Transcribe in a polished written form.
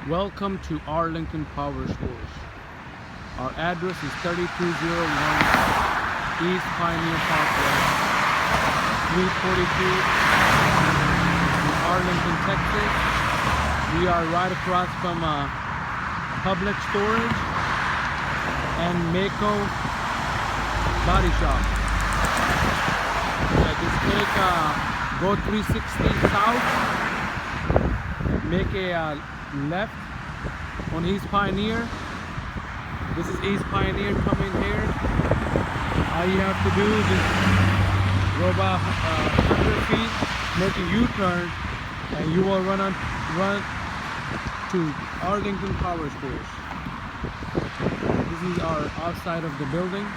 Welcome to Arlington Power Stores. Our address is 3201 East Pioneer Parkway, Suite 42 in Arlington, Texas. We are right across from Public Storage and Mako Body Shop. Yeah, just go 360 south, make a left on East Pioneer. This is East Pioneer. Come in here. All you have to do is just go about 100 feet, make a U-turn, and you will run to Arlington Power Stores. This is our outside of the building.